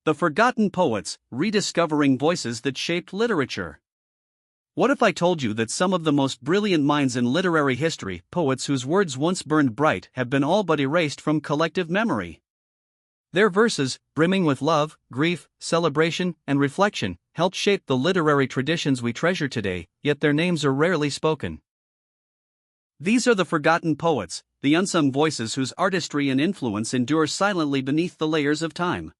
The Forgotten Poets, Rediscovering Voices That Shaped Literature. What if I told you that some of the most brilliant minds in literary history, poets whose words once burned bright, have been all but erased from collective memory? Their verses, brimming with love, grief, celebration, and reflection, helped shape the literary traditions we treasure today, yet their names are rarely spoken. These are the forgotten poets, the unsung voices whose artistry and influence endure silently beneath the layers of time.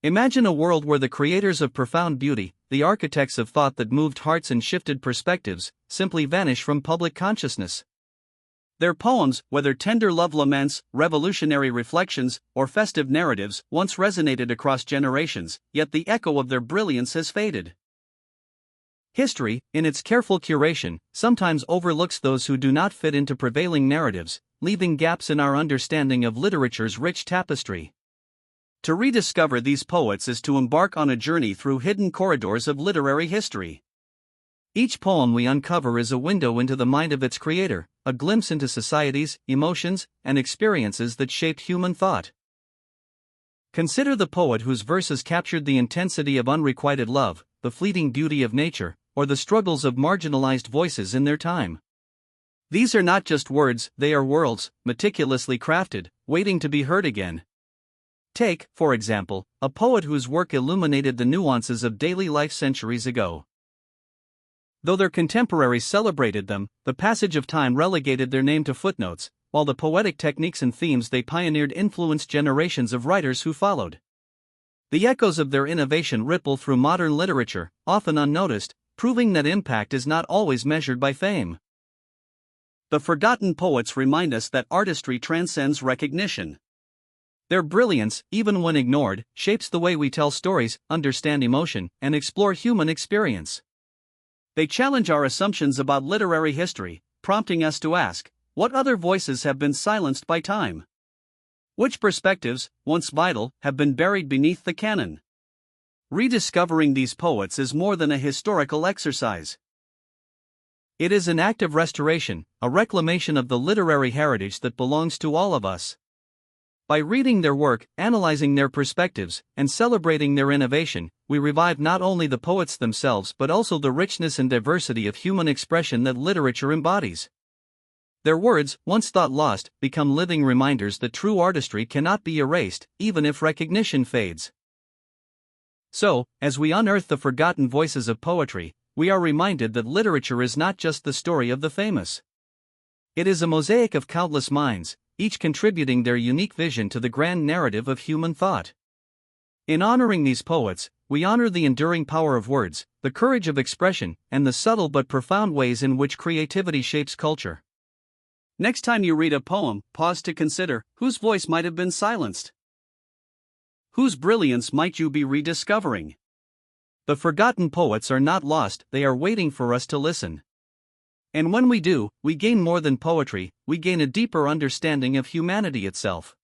Imagine a world where the creators of profound beauty, the architects of thought that moved hearts and shifted perspectives, simply vanish from public consciousness. Their poems, whether tender love laments, revolutionary reflections, or festive narratives, once resonated across generations, yet the echo of their brilliance has faded. History, in its careful curation, sometimes overlooks those who do not fit into prevailing narratives, leaving gaps in our understanding of literature's rich tapestry. To rediscover these poets is to embark on a journey through hidden corridors of literary history. Each poem we uncover is a window into the mind of its creator, a glimpse into societies, emotions, and experiences that shaped human thought. Consider the poet whose verses captured the intensity of unrequited love, the fleeting beauty of nature, or the struggles of marginalized voices in their time. These are not just words, they are worlds, meticulously crafted, waiting to be heard again. Take, for example, a poet whose work illuminated the nuances of daily life centuries ago. Though their contemporaries celebrated them, the passage of time relegated their name to footnotes, while the poetic techniques and themes they pioneered influenced generations of writers who followed. The echoes of their innovation ripple through modern literature, often unnoticed, proving that impact is not always measured by fame. The forgotten poets remind us that artistry transcends recognition. Their brilliance, even when ignored, shapes the way we tell stories, understand emotion, and explore human experience. They challenge our assumptions about literary history, prompting us to ask, what other voices have been silenced by time? Which perspectives, once vital, have been buried beneath the canon? Rediscovering these poets is more than a historical exercise. It is an act of restoration, a reclamation of the literary heritage that belongs to all of us. By reading their work, analyzing their perspectives, and celebrating their innovation, we revive not only the poets themselves but also the richness and diversity of human expression that literature embodies. Their words, once thought lost, become living reminders that true artistry cannot be erased, even if recognition fades. So, as we unearth the forgotten voices of poetry, we are reminded that literature is not just the story of the famous. It is a mosaic of countless minds, each contributing their unique vision to the grand narrative of human thought. In honoring these poets, we honor the enduring power of words, the courage of expression, and the subtle but profound ways in which creativity shapes culture. Next time you read a poem, pause to consider, whose voice might have been silenced? Whose brilliance might you be rediscovering? The forgotten poets are not lost, they are waiting for us to listen. And when we do, we gain more than poetry, we gain a deeper understanding of humanity itself.